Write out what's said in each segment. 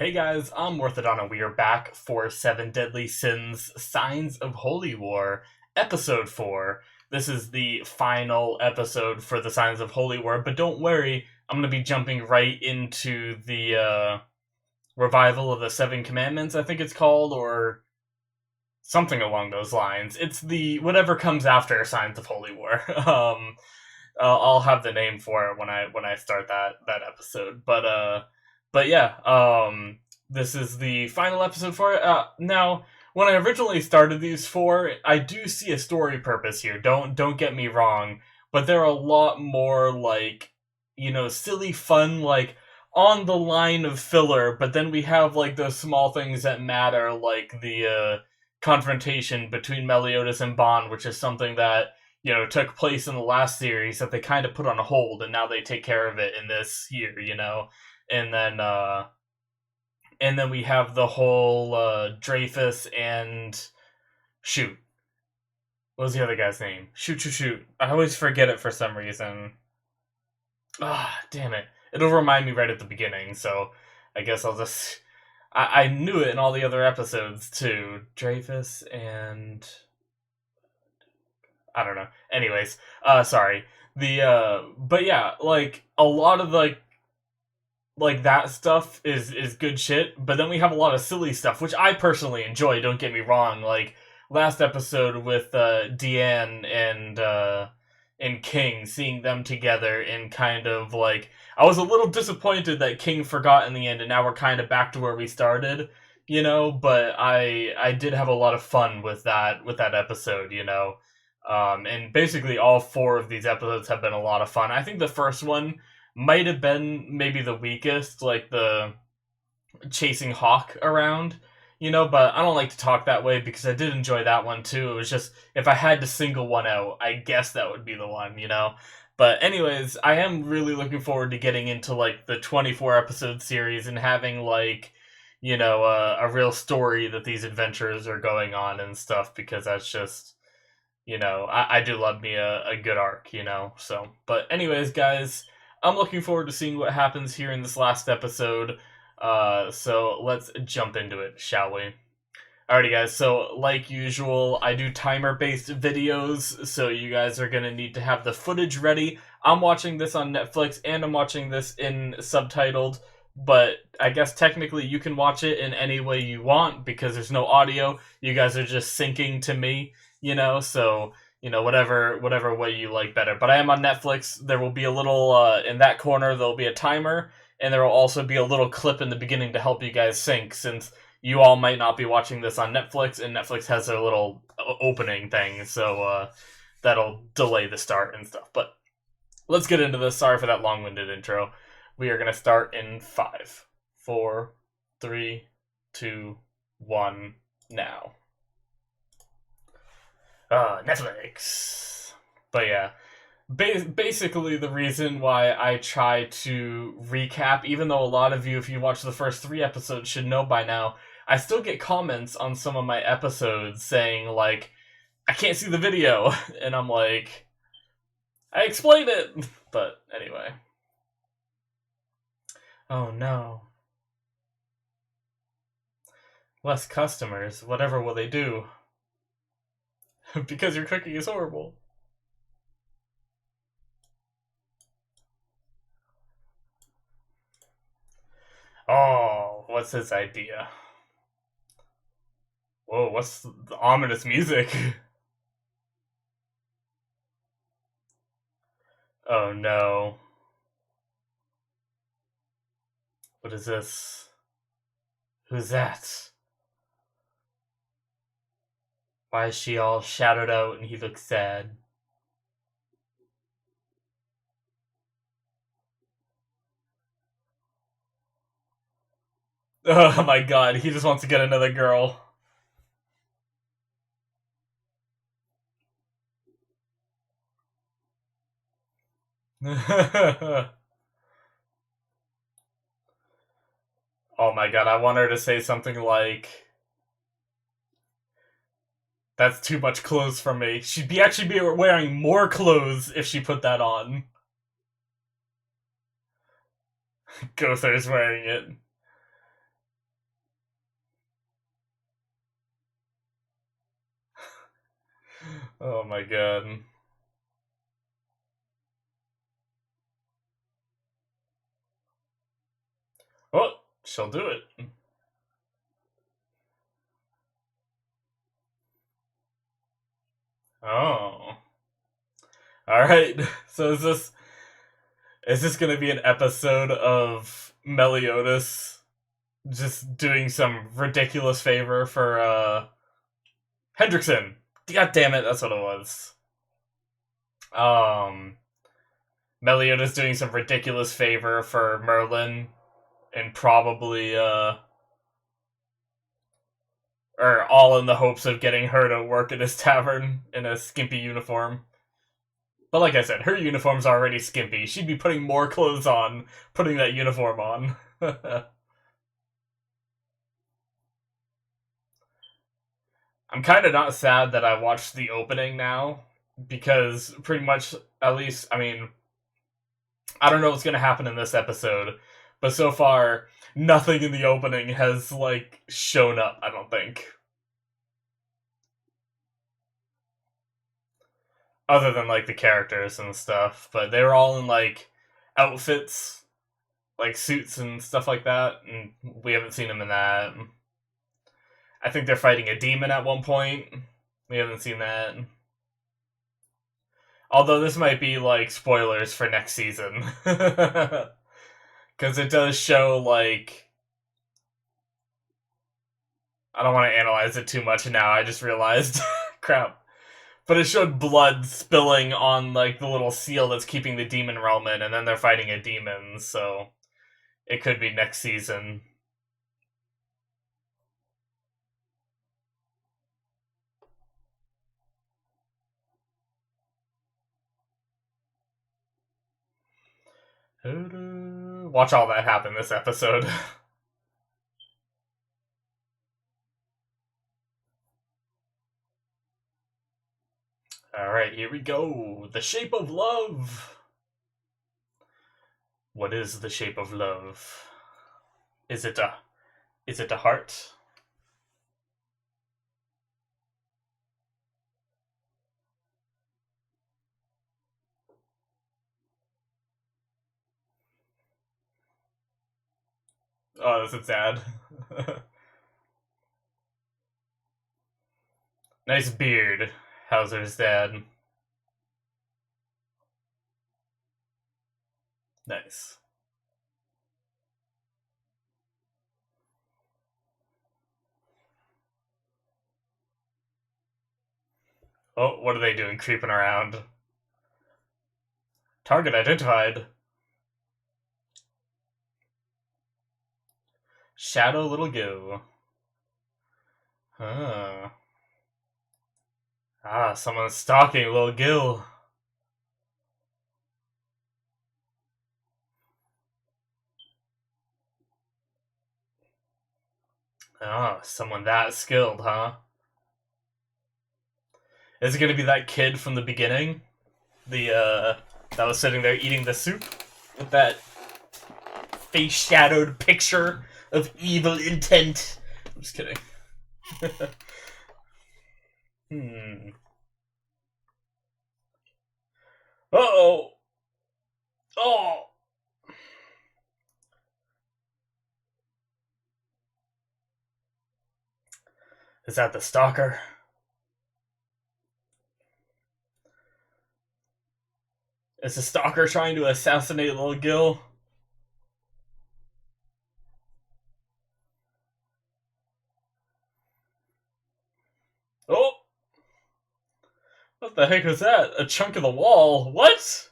Hey guys, I'm Morthadon and we are back for 7 Deadly Sins Signs of Holy War, Episode 4. This is the final episode for the Signs of Holy War, but don't worry, I'm going to be jumping right into the revival of the Seven Commandments, I think it's called, or something along those lines. It's the whatever comes after Signs of Holy War. I'll have the name for it when I start that episode. But yeah, this is the final episode for it. Now, when I originally started these four, I do see a story purpose here. Don't get me wrong, but they're a lot more like, silly fun, like on the line of filler. But then we have like those small things that matter, like the confrontation between Meliodas and Bond, which is something that took place in the last series that they kind of put on hold, and now they take care of it in this here, and then we have the whole Dreyfus and shoot, what was the other guy's name? Shoot! I always forget it for some reason. Damn it! It'll remind me right at the beginning, so I guess I'll just. I knew it in all the other episodes too. Dreyfus and I don't know. Anyways, sorry. But yeah, like a lot of like that stuff is good shit. But then we have a lot of silly stuff, which I personally enjoy. Don't get me wrong. Like last episode with Deanne and King, seeing them together and kind of like I was a little disappointed that King forgot in the end, and now we're kind of back to where we started. But I did have a lot of fun with that episode. And basically all four of these episodes have been a lot of fun. I think the first one might have been maybe the weakest, like the chasing Hawk around, but I don't like to talk that way because I did enjoy that one too. It was just, if I had to single one out, I guess that would be the one. But anyways, I am really looking forward to getting into like the 24 episode series and having like, a real story that these adventures are going on and stuff, because that's just, I do love me a good arc, so. But anyways, guys, I'm looking forward to seeing what happens here in this last episode, so let's jump into it, shall we? Alrighty, guys, so like usual, I do timer-based videos, so you guys are going to need to have the footage ready. I'm watching this on Netflix, and I'm watching this in subtitled, but I guess technically you can watch it in any way you want, because there's no audio. You guys are just syncing to me, so, whatever way you like better. But I am on Netflix. There will be a little, in that corner, there'll be a timer, and there will also be a little clip in the beginning to help you guys sync, since you all might not be watching this on Netflix, and Netflix has their little opening thing, so that'll delay the start and stuff. But let's get into this. Sorry for that long-winded intro. We are going to start in 5, 4, 3, 2, 1, now. Netflix. But yeah, basically the reason why I try to recap, even though a lot of you, if you watch the first 3 episodes, should know by now, I still get comments on some of my episodes saying, like, I can't see the video, and I'm like, I explained it! But anyway. Oh no. Less customers, whatever will they do? Because your cooking is horrible. Oh, what's his idea? Whoa, what's the ominous music? Oh no. What is this? Who's that? Why is she all shadowed out and he looks sad? Oh my god, he just wants to get another girl. Oh my god, I want her to say something like, that's too much clothes for me. She'd actually be wearing more clothes if she put that on. Gothar's wearing it. Oh my god. Oh, she'll do it. Oh. Alright. So is this gonna be an episode of Meliodas just doing some ridiculous favor for Hendrickson? God damn it, that's what it was. Um Meliodas doing some ridiculous favor for Merlin and probably or all in the hopes of getting her to work at his tavern in a skimpy uniform. But like I said, her uniform's already skimpy. She'd be putting more clothes on, putting that uniform on. I'm kind of not sad that I watched the opening now, because pretty much, at least, I mean, I don't know what's going to happen in this episode, but so far, nothing in the opening has, like, shown up, I don't think. Other than, like, the characters and stuff, but they were all in, like, outfits, like suits and stuff like that, and we haven't seen them in that. I think they're fighting a demon at one point. We haven't seen that. Although this might be like spoilers for next season. Because it does show like. I don't want to analyze it too much now, I just realized. Crap. But it showed blood spilling on like the little seal that's keeping the demon realm in, and then they're fighting a demon, so it could be next season. Watch all that happen this episode. Alright, here we go. The shape of love. What is the shape of love? Is it a heart? Oh, this is sad. Nice beard, Hauser's dad. Nice. Oh, what are they doing creeping around? Target identified. Shadow Little Gil. Huh. Ah, someone's stalking Little Gil. Ah, someone that skilled, huh? Is it gonna be that kid from the beginning? That was sitting there eating the soup? With that face-shadowed picture of evil intent? I'm just kidding. Hmm. Uh-oh! Oh! Is that the stalker? Is the stalker trying to assassinate Little Gil? Oh! What the heck was that? A chunk of the wall? What?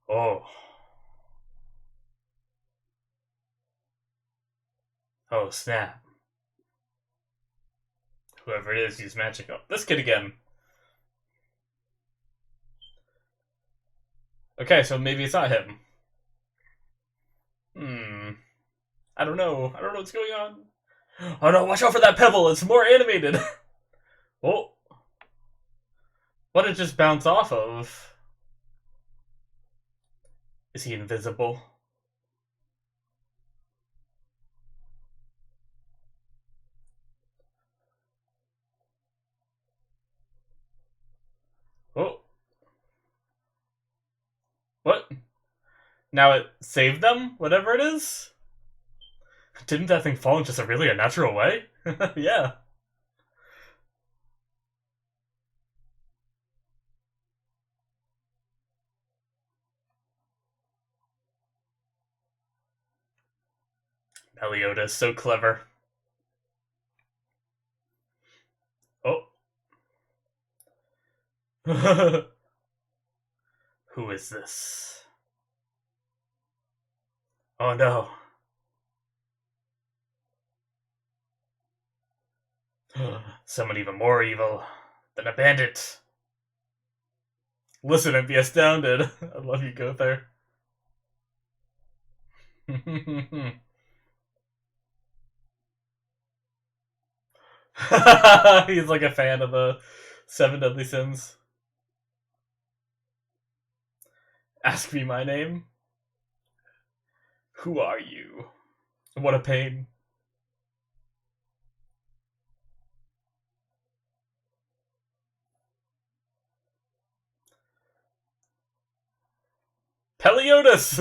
Oh. Oh, snap. Whoever it is, use magic. Oh, this kid again. Okay, so maybe it's not him. Hmm. I don't know. I don't know what's going on. Oh no, watch out for that pebble. It's more animated. Oh. What did it just bounce off of? Is he invisible? What? Now it saved them? Whatever it is? Didn't that thing fall in just a really unnatural way? Yeah. Meliodas, so clever. Oh. Who is this? Oh no. Someone even more evil than a bandit. Listen and be astounded. I love you, Gother. He's like a fan of the Seven Deadly Sins. Ask me my name. Who are you? What a pain. Peliodas!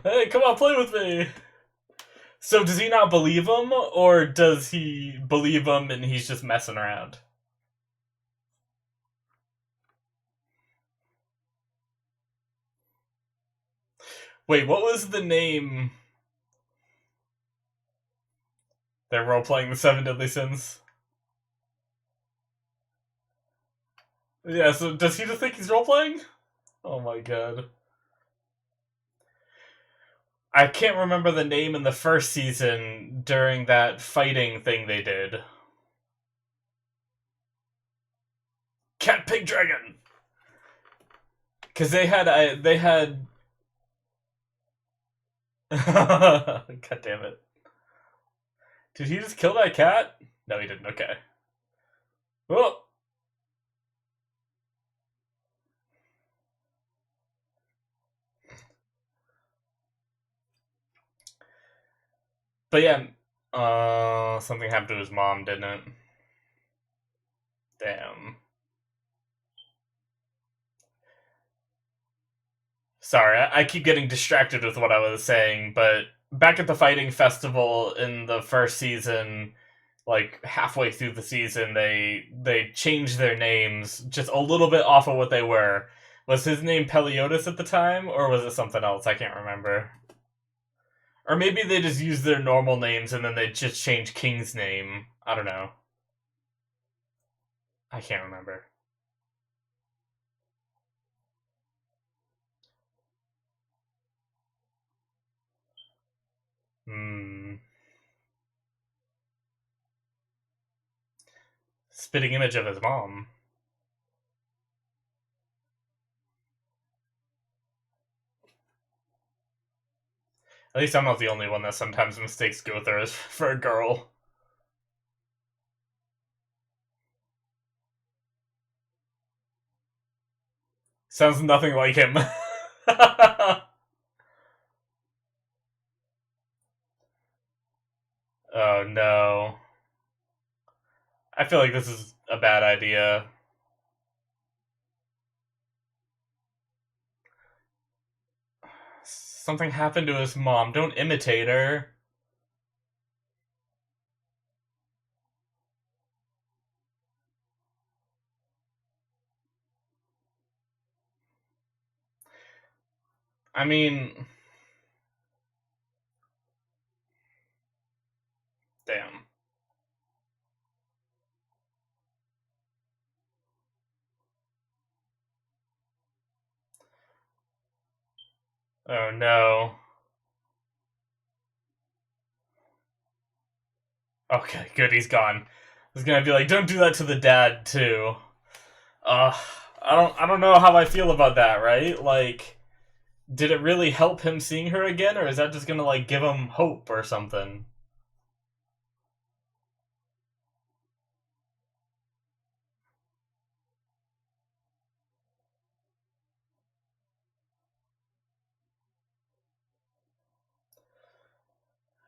Hey, come on, play with me! So does he not believe him, or does he believe him and he's just messing around? Wait, what was the name they're role-playing the Seven Deadly Sins? Yeah, so does he just think he's role-playing? Oh my god. I can't remember the name in the first season during that fighting thing they did. Cat Pig Dragon! Because they had God damn it. Did he just kill that cat? No, he didn't. Okay. Oh! But yeah, something happened to his mom, didn't it? Damn. Sorry, I keep getting distracted with what I was saying, but back at the fighting festival in the first season, like halfway through the season, they changed their names just a little bit off of what they were. Was his name Peliodas at the time, or was it something else? I can't remember. Or maybe they just used their normal names and then they just changed King's name. I don't know. I can't remember. Hmm. Spitting image of his mom. At least I'm not the only one that sometimes mistakes Gother as for a girl. Sounds nothing like him. Oh no. I feel like this is a bad idea. Something happened to his mom. Don't imitate her. I mean, damn. Oh no. Okay, good, he's gone. I was gonna be like, don't do that to the dad too. Uh, I don't know how I feel about that, right? Like, did it really help him seeing her again, or is that just gonna like give him hope or something?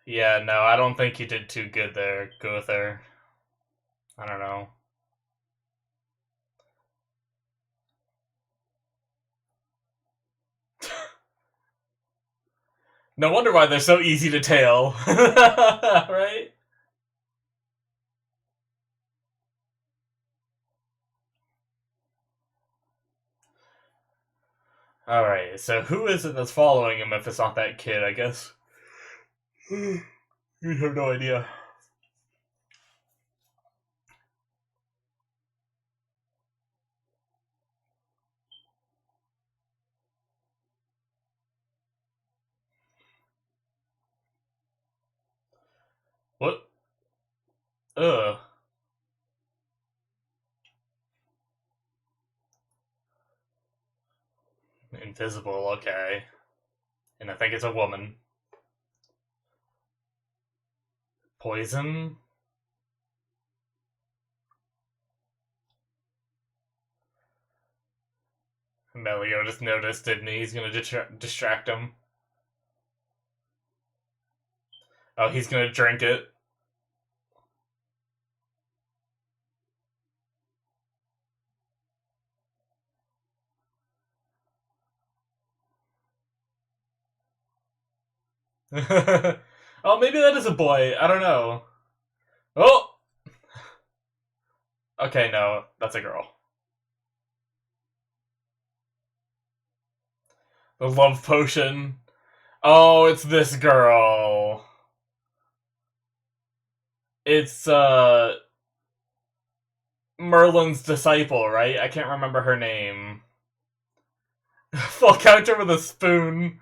Yeah, no, I don't think you did too good there, Gother. I don't know. No wonder why they're so easy to tail. Right? Alright, so who is it that's following him if it's not that kid, I guess? You have no idea. What? Ugh. Invisible, okay. And I think it's a woman. Poison? Meliodas noticed, didn't he? He's gonna distract him. Oh, he's gonna drink it. Oh, maybe that is a boy. I don't know. Oh! Okay, no, that's a girl. The love potion. Oh, it's this girl. It's, Merlin's disciple, right? I can't remember her name. Full counter with a spoon.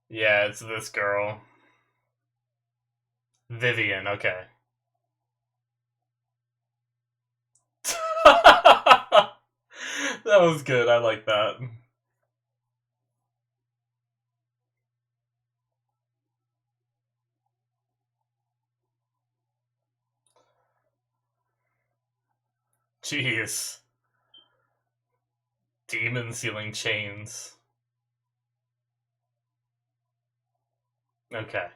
Yeah, it's this girl. Vivian, okay. That was good, I like that. Jeez. Demon sealing chains. Okay.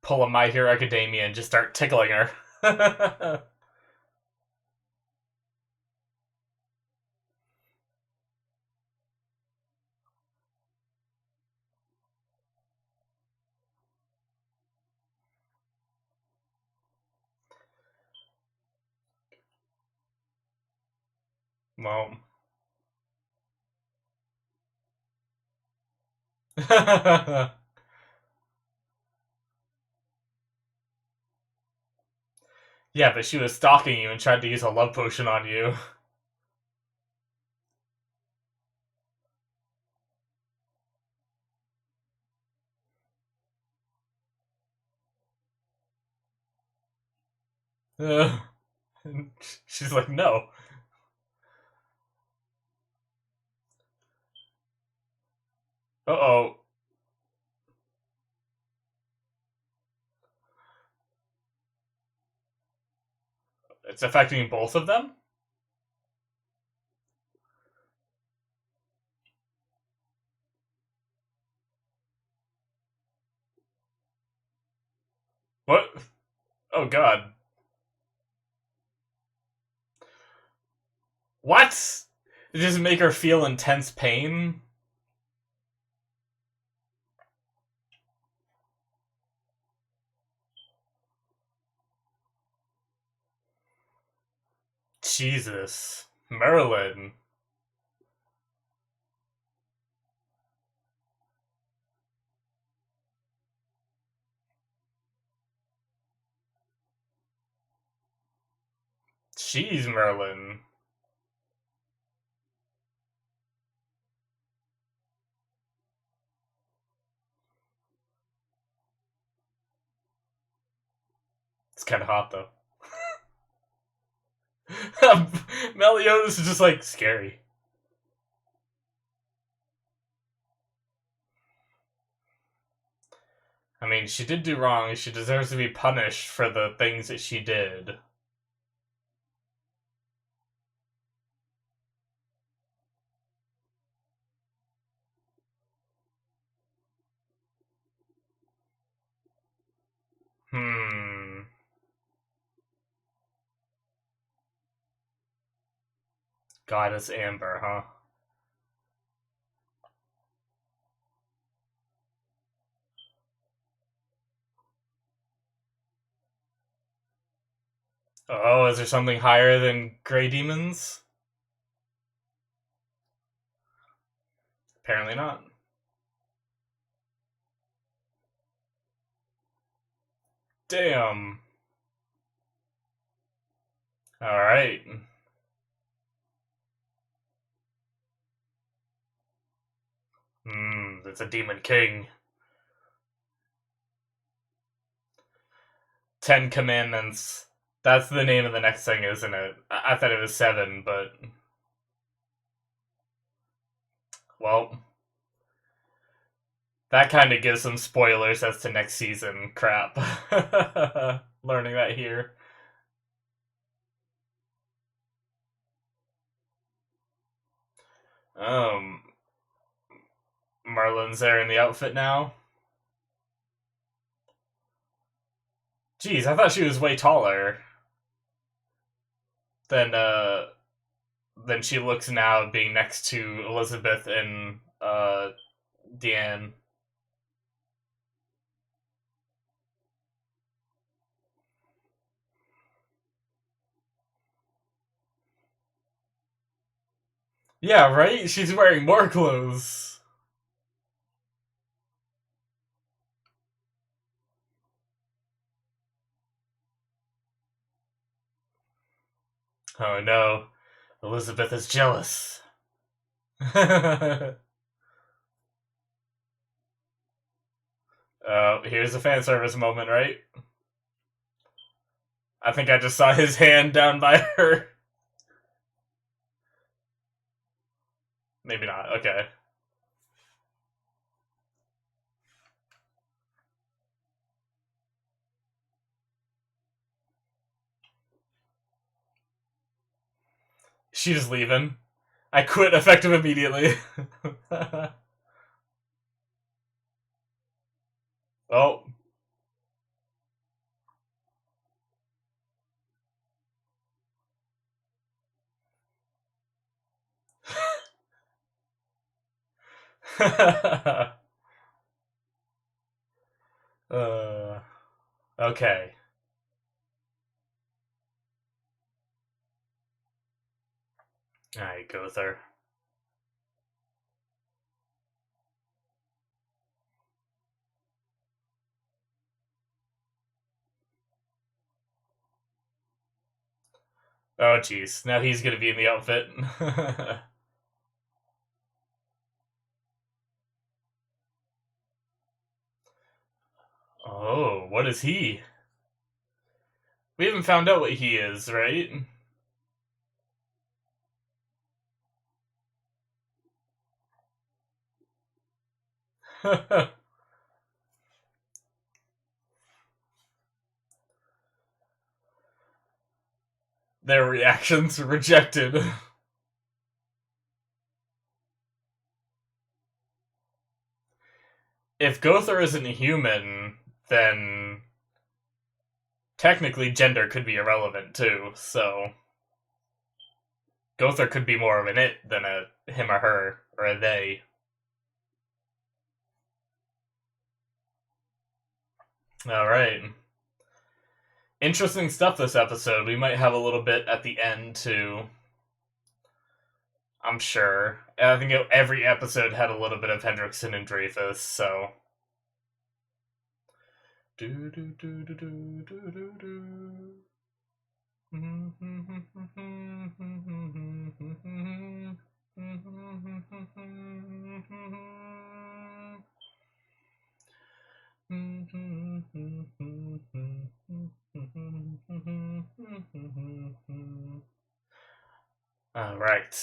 Pull a My Hero Academia and just start tickling her. Well. Yeah, but she was stalking you and tried to use a love potion on you. She's like, no. Uh-oh. It's affecting both of them? What? Oh god. What? It just make her feel intense pain? Jesus. Merlin. Jeez, Merlin. It's kind of hot, though. Meliodas is just, like, scary. I mean, she did do wrong. She deserves to be punished for the things that she did. Hmm. Goddess Amber, huh? Oh, is there something higher than Grey Demons? Apparently not. Damn. Alright. It's a Demon King. 10 Commandments. That's the name of the next thing, isn't it? I thought it was 7, but. Well. That kind of gives some spoilers as to next season. Crap. Learning that here. Um. Marlon's there in the outfit now. Jeez, I thought she was way taller than than she looks now, being next to Elizabeth and Deanne. Yeah, right? She's wearing more clothes. Oh no. Elizabeth is jealous. Here's a fan service moment, right? I think I just saw his hand down by her. Maybe not. Okay. She's leaving. I quit effective immediately. Oh. uh, okay. Alright, go with her. Oh, jeez. Now he's gonna be in the outfit. Oh, what is he? We haven't found out what he is, right? Their reactions rejected. If Gother isn't human, then technically gender could be irrelevant too, so Gother could be more of an it than a him or her, or a they. Alright. Interesting stuff this episode. We might have a little bit at the end too. I'm sure. I think every episode had a little bit of Hendrickson and Dreyfus, so. Do do do do do do do do. All right.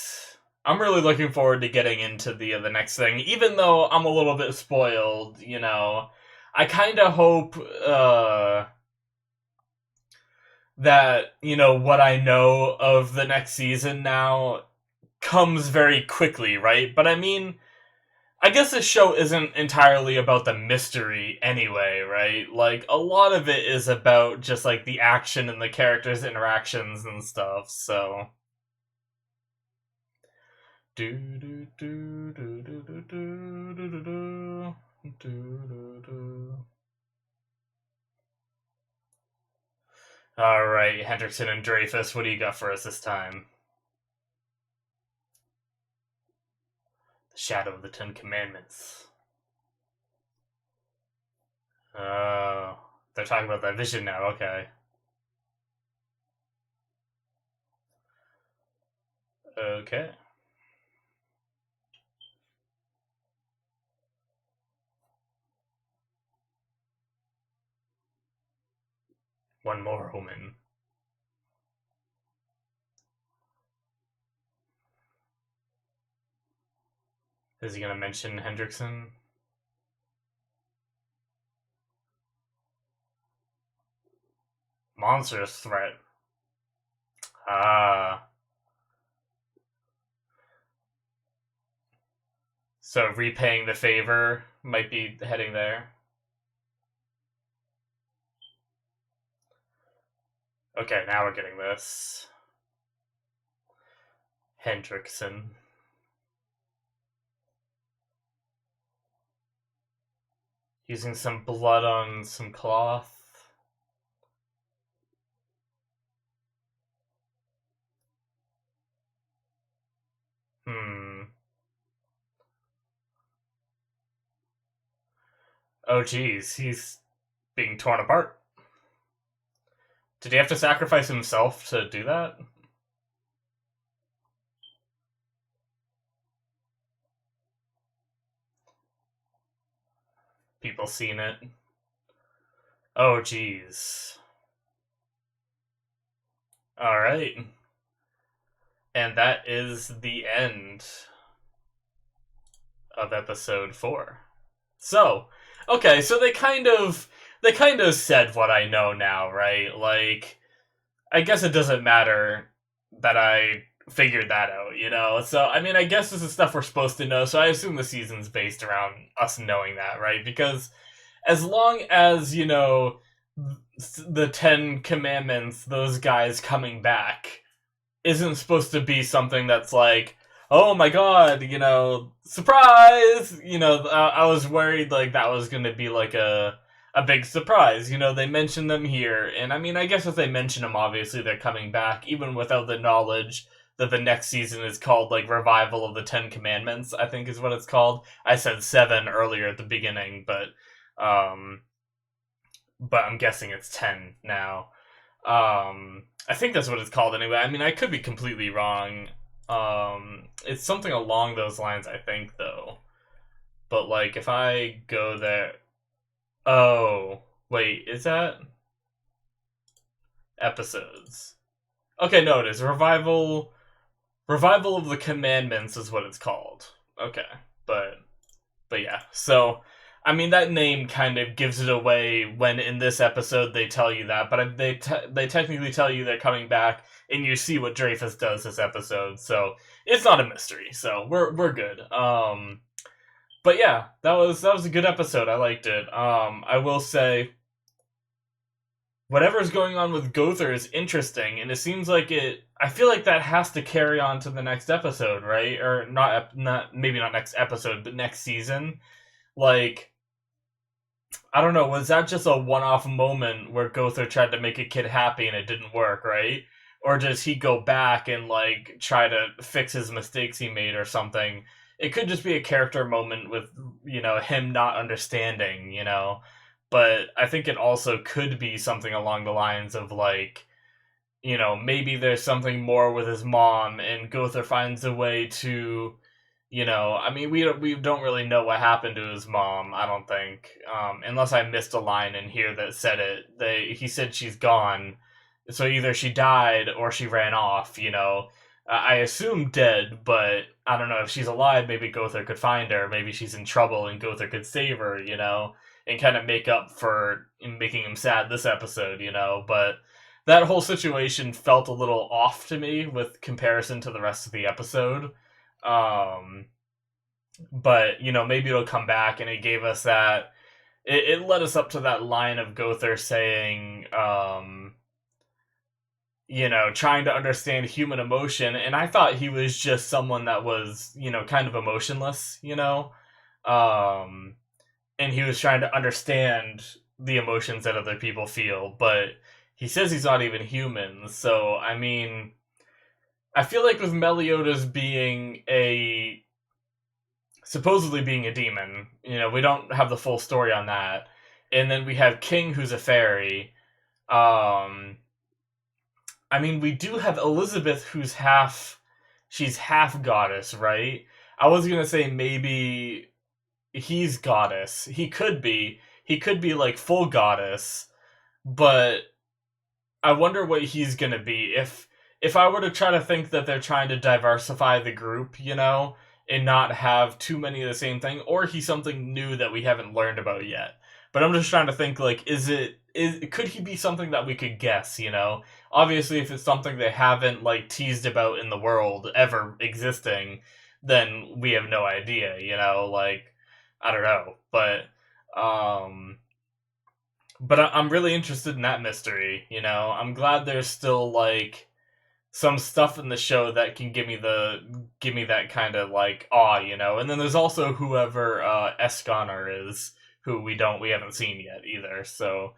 I'm really looking forward to getting into the next thing, even though I'm a little bit spoiled. I kind of hope that what I know of the next season now comes very quickly, right? But I mean, I guess this show isn't entirely about the mystery anyway, right? Like, a lot of it is about just, like, the action and the characters' interactions and stuff, so. Do do do do do do do do do do do. All right, Hendrickson and Dreyfus, what do you got for us this time? The Shadow of the Ten Commandments. Oh, they're talking about that vision now. Okay. Okay. One more woman. Is he gonna mention Hendrickson? Monstrous threat. Ah. So repaying the favor might be heading there. Okay, now we're getting this. Hendrickson. Using some blood on some cloth. Hmm. Oh geez, he's being torn apart. Did he have to sacrifice himself to do that? People seen it. Oh geez. Alright. And that is the end of episode 4. So, okay, so they kind of said what I know now, right? Like, I guess it doesn't matter that I figured that out, you know? So, I mean, I guess this is stuff we're supposed to know, so I assume the season's based around us knowing that, right? Because as long as, you know, the Ten Commandments, those guys coming back, isn't supposed to be something that's like, oh my god, you know, surprise! You know, I was worried like that was going to be like a big surprise. You know, they mention them here, and I mean, I guess if they mention them, obviously they're coming back, even without the knowledge that the next season is called like Revival of the Ten Commandments, I think is what it's called. I said 7 earlier at the beginning, um, but I'm guessing it's 10 now. I think that's what it's called anyway. I mean, I could be completely wrong. It's something along those lines, I think, though. But, like, if I go there... Oh, wait, is that... Episodes. Okay, no, it is. Revival of the Commandments is what it's called. Okay, but yeah. So, I mean, that name kind of gives it away when in this episode they tell you that, but they technically tell you they're coming back, and you see what Dreyfus does this episode, so it's not a mystery. So we're good. But yeah, that was a good episode. I liked it. I will say, whatever's going on with Gother is interesting, and it seems like it. I feel like that has to carry on to the next episode, right? Or not maybe not next episode, but next season. Like, I don't know, was that just a one-off moment where Gother tried to make a kid happy and it didn't work, right? Or does he go back and, like, try to fix his mistakes he made or something? It could just be a character moment with, you know, him not understanding, you know? But I think it also could be something along the lines of, like, you know, maybe there's something more with his mom and Gother finds a way to, you know, I mean, we don't really know what happened to his mom. I don't think, unless I missed a line in here that said it. He said she's gone, so either she died or she ran off. You know, I assume dead, but I don't know if she's alive. Maybe Gother could find her. Maybe she's in trouble and Gother could save her. You know, and kind of make up for making him sad this episode. You know, but that whole situation felt a little off to me with comparison to the rest of the episode. Um, But maybe it'll come back, and it gave us that. It led us up to that line of Gother saying, trying to understand human emotion, and I thought he was just someone that was, kind of emotionless, and he was trying to understand the emotions that other people feel, but he says he's not even human. So, I mean, I feel like with Meliodas being supposedly being a demon, we don't have the full story on that. And then we have King, who's a fairy. Um, I mean, we do have Elizabeth, she's half goddess, right? I was gonna say maybe he's goddess. He could be like full goddess, but I wonder what he's gonna be. If I were to try to think that they're trying to diversify the group, and not have too many of the same thing, or he's something new that we haven't learned about yet. But I'm just trying to think, like, could he be something that we could guess? Obviously, if it's something they haven't like teased about in the world ever existing, then we have no idea. Like, I don't know, um, but I'm really interested in that mystery. I'm glad there's still like some stuff in the show that can give me that kind of like awe. And then there's also whoever Esconar is, who we haven't seen yet either. So,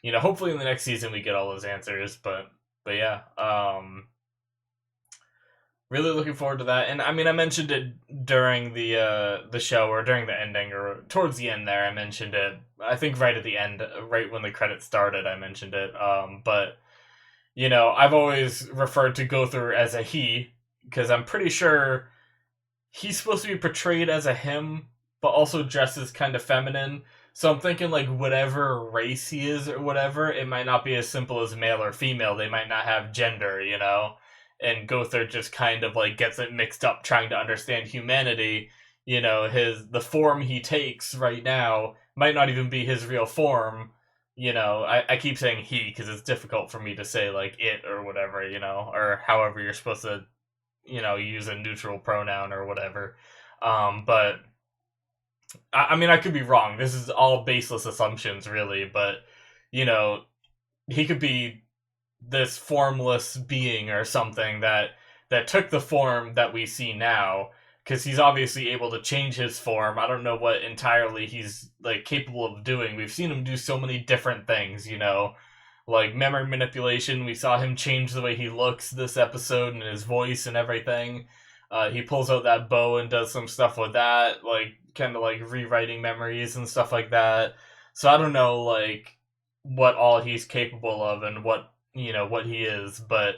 hopefully in the next season we get all those answers. But yeah, really looking forward to that. And I mean, I mentioned it during the show, or during the ending, or towards the end there. I mentioned it. I think right at the end, right when the credits started, I mentioned it. But I've always referred to Gother as a he, because I'm pretty sure he's supposed to be portrayed as a him, but also dresses kind of feminine. So I'm thinking, like, whatever race he is or whatever, it might not be as simple as male or female. They might not have gender. And Gother just kind of like gets it mixed up trying to understand humanity. The form he takes right now might not even be his real form. I keep saying he because it's difficult for me to say like it or whatever, or however you're supposed to, use a neutral pronoun or whatever. But I mean, I could be wrong. This is all baseless assumptions, really. But you know, he could be this formless being or something that took the form that we see now, because he's obviously able to change his form. I don't know what entirely he's like capable of doing. We've seen him do so many different things, like memory manipulation. We saw him change the way he looks this episode and his voice and everything. He pulls out that bow and does some stuff with that, like kind of like rewriting memories and stuff like that. So I don't know, like what all he's capable of and what he is, but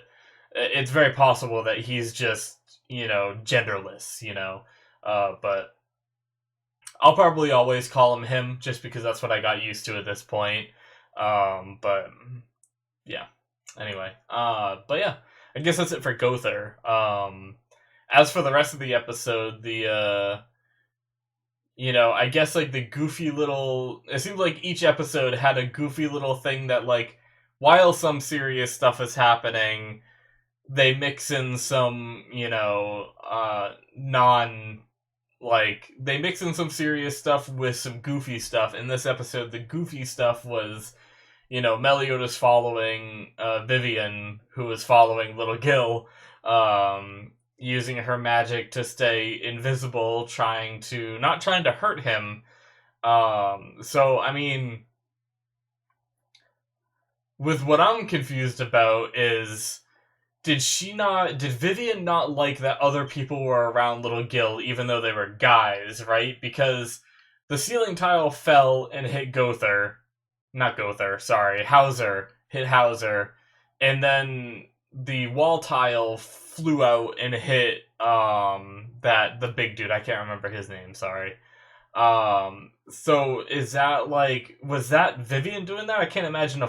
it's very possible that he's just genderless. But I'll probably always call him him just because that's what I got used to at this point. But yeah. Anyway, but yeah, I guess that's it for Gother. As for the rest of the episode, I guess like the goofy little. It seemed like each episode had a goofy little thing that, like, while some serious stuff is happening, they mix in some, they mix in some serious stuff with some goofy stuff. In this episode, the goofy stuff was, Meliodas following Vivian, who was following Little Gil, using her magic to stay invisible, not trying to hurt him. So, I mean, with what I'm confused about is, did Vivian not like that other people were around Little Gil even though they were guys, right? Because the ceiling tile fell and hit Hauser, hit Hauser, and then the wall tile flew out and hit the big dude. I can't remember his name, sorry. So is that like, was that Vivian doing that? I can't imagine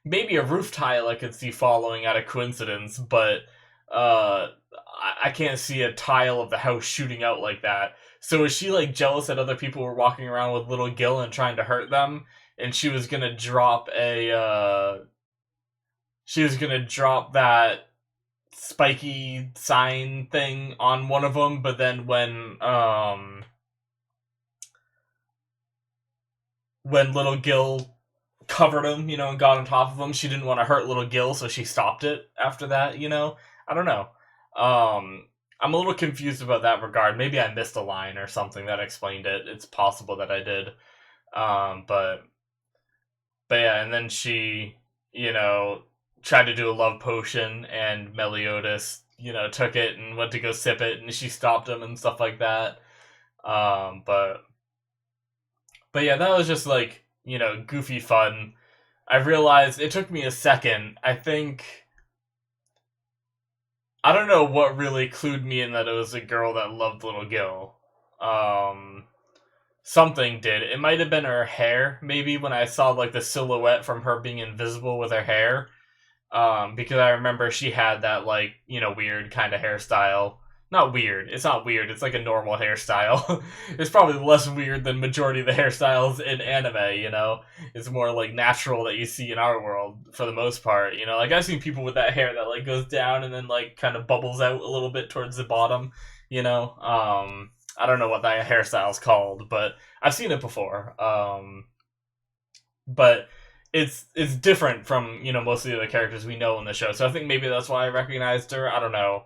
maybe a roof tile I could see following out of coincidence, but I can't see a tile of the house shooting out like that. So is she like jealous that other people were walking around with Little Gil and trying to hurt them, and she was gonna drop that spiky sign thing on one of them, but then when little Gil covered him, and got on top of him, she didn't want to hurt little Gil, so she stopped it after that. I don't know. I'm a little confused about that regard. Maybe I missed a line or something that explained it. It's possible that I did. But yeah, and then she, tried to do a love potion, and Meliodas, took it and went to go sip it, and she stopped him and stuff like that. But yeah, that was just like, goofy fun. I realized it took me a second. I don't know what really clued me in that it was a girl that loved little Gil. Something did. It might have been her hair, maybe, when I saw like the silhouette from her being invisible with her hair. Because I remember she had that like, weird kind of hairstyle. Not weird. It's not weird. It's like a normal hairstyle. It's probably less weird than majority of the hairstyles in anime. It's more like natural that you see in our world for the most part. Like I've seen people with that hair that like goes down and then like kind of bubbles out a little bit towards the bottom. I don't know what that hairstyle's called, but I've seen it before. But it's different from most of the other characters we know in the show. So I think maybe that's why I recognized her. I don't know.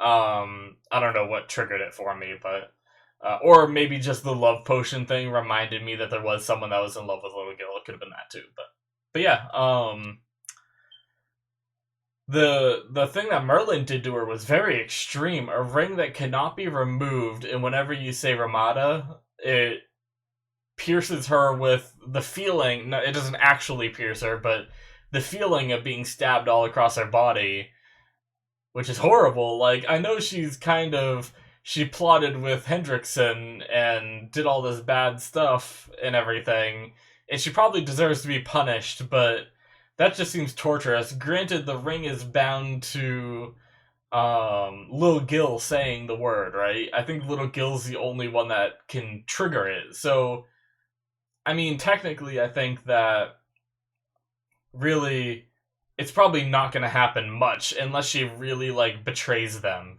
I don't know what triggered it for me, but or maybe just the love potion thing reminded me that there was someone that was in love with little Gil. It could have been that too, but yeah. The thing that Merlin did to her was very extreme. A ring that cannot be removed, and whenever you say Ramada, it pierces her with the feeling. No, it doesn't actually pierce her, but the feeling of being stabbed all across her body, which is horrible. Like, I know she plotted with Hendrickson and did all this bad stuff and everything, and she probably deserves to be punished, but that just seems torturous. Granted, the ring is bound to Lil Gil saying the word, right? I think Little Gil's the only one that can trigger it. So, I mean, technically, I think that really it's probably not going to happen much unless she really like betrays them.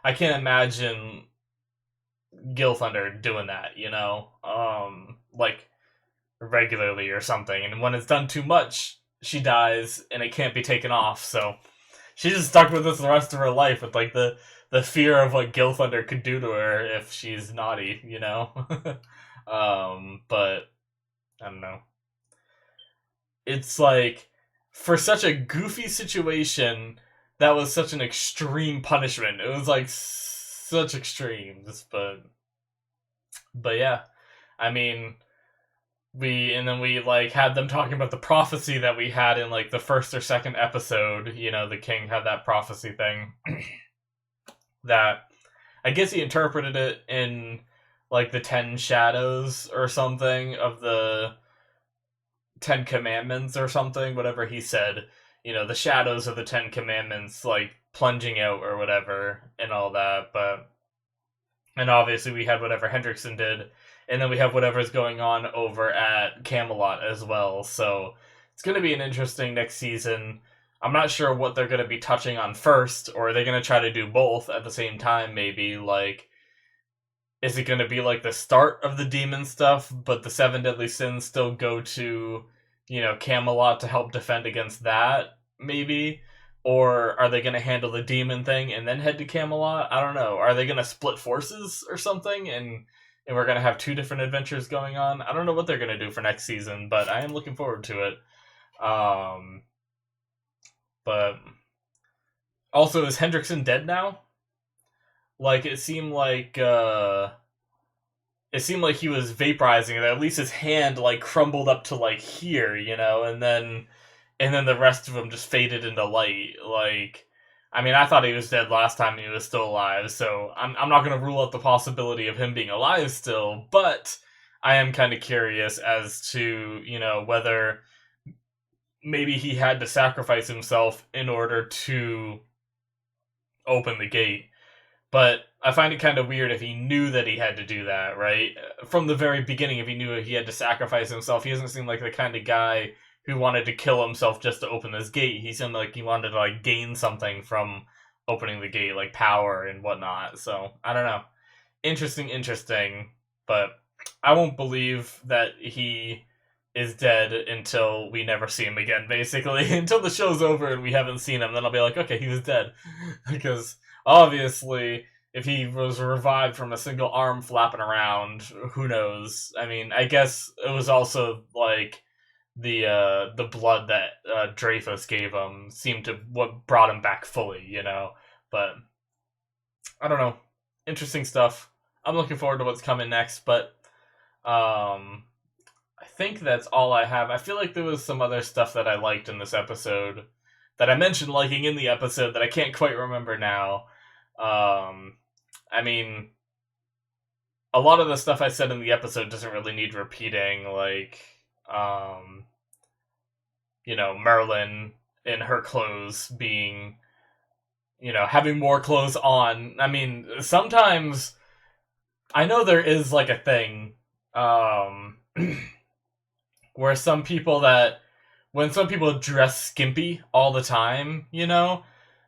I can't imagine Gil Thunder doing that. Like regularly or something. And when it's done too much, she dies and it can't be taken off. So she's just stuck with this the rest of her life with like the fear of what Gil Thunder could do to her if she's naughty. But I don't know. It's like, for such a goofy situation, that was such an extreme punishment. It was like such extremes, but yeah. I mean, we like had them talking about the prophecy that we had in like the first or second episode. The king had that prophecy thing that I guess he interpreted it in like the 10 shadows or something of the 10 Commandments or something, whatever he said, the shadows of the 10 Commandments, like, plunging out or whatever, and all that, and obviously we had whatever Hendrickson did, and then we have whatever's going on over at Camelot as well, so it's going to be an interesting next season. I'm not sure what they're going to be touching on first, or are they going to try to do both at the same time, maybe, like, is it going to be like the start of the demon stuff, but the 7 deadly sins still go to, Camelot to help defend against that, maybe? Or are they going to handle the demon thing and then head to Camelot? I don't know. Are they going to split forces or something, and we're going to have 2 different adventures going on? I don't know what they're going to do for next season, but I am looking forward to it. But also, is Hendrickson dead now? Like, it seemed like he was vaporizing, and at least his hand like crumbled up to like here, and then the rest of him just faded into light. Like, I mean, I thought he was dead last time and he was still alive, so I'm not gonna rule out the possibility of him being alive still, but I am kind of curious as to, whether maybe he had to sacrifice himself in order to open the gate. But I find it kind of weird if he knew that he had to do that, right? From the very beginning, if he knew he had to sacrifice himself, he doesn't seem like the kind of guy who wanted to kill himself just to open this gate. He seemed like he wanted to like gain something from opening the gate, like power and whatnot. So I don't know. Interesting, but I won't believe that he is dead until we never see him again, basically. Until the show's over and we haven't seen him, then I'll be like, okay, he was dead. Because obviously, if he was revived from a single arm flapping around, who knows? I mean, I guess it was also like the blood that Dreyfus gave him seemed to what brought him back fully, you know. But I don't know. Interesting stuff. I'm looking forward to what's coming next, but I think that's all I have. I feel like there was some other stuff that I liked in this episode that I mentioned liking in the episode that I can't quite remember now. I mean, a lot of the stuff I said in the episode doesn't really need repeating, like, Merlin in her clothes being, having more clothes on. I mean, sometimes I know there is like a thing, where when some people dress skimpy all the time,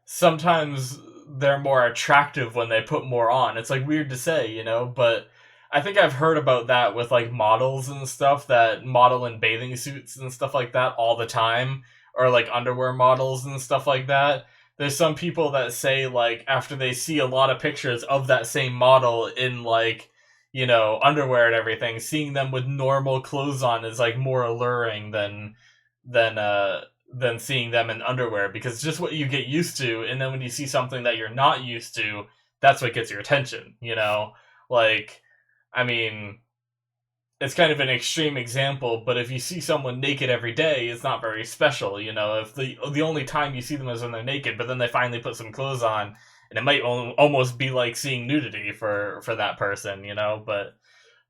sometimes they're more attractive when they put more on. It's like weird to say, but I think I've heard about that with like models and stuff that model in bathing suits and stuff like that all the time, or like underwear models and stuff like that. There's some people that say like after they see a lot of pictures of that same model in like, underwear and everything, seeing them with normal clothes on is like more alluring than seeing them in underwear, because it's just what you get used to, and then when you see something that you're not used to, that's what gets your attention, Like, I mean, it's kind of an extreme example, but if you see someone naked every day, it's not very special, If the only time you see them is when they're naked, but then they finally put some clothes on, and it might almost be like seeing nudity for that person, But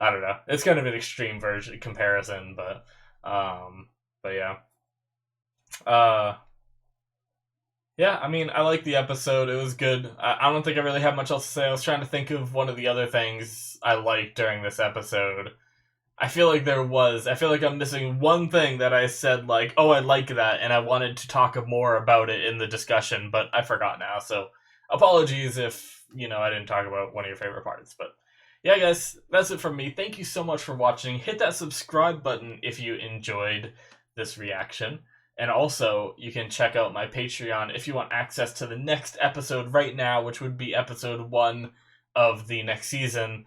I don't know. It's kind of an extreme comparison, but yeah. Yeah, I mean, I like the episode. It was good. I don't think I really have much else to say. I was trying to think of one of the other things I liked during this episode. I feel like I'm missing one thing that I said, like, oh, I like that, and I wanted to talk more about it in the discussion, but I forgot now, so apologies if, I didn't talk about one of your favorite parts, but yeah, guys, that's it from me. Thank you so much for watching. Hit that subscribe button if you enjoyed this reaction, and also, you can check out my Patreon if you want access to the next episode right now, which would be episode 1 of the next season.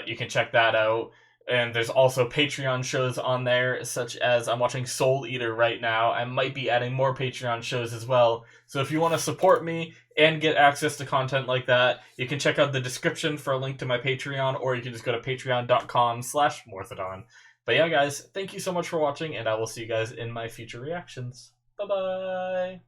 You can check that out. And there's also Patreon shows on there, such as I'm watching Soul Eater right now. I might be adding more Patreon shows as well. So if you want to support me and get access to content like that, you can check out the description for a link to my Patreon, or you can just go to patreon.com/Morthadon. But yeah, guys, thank you so much for watching, and I will see you guys in my future reactions. Bye-bye!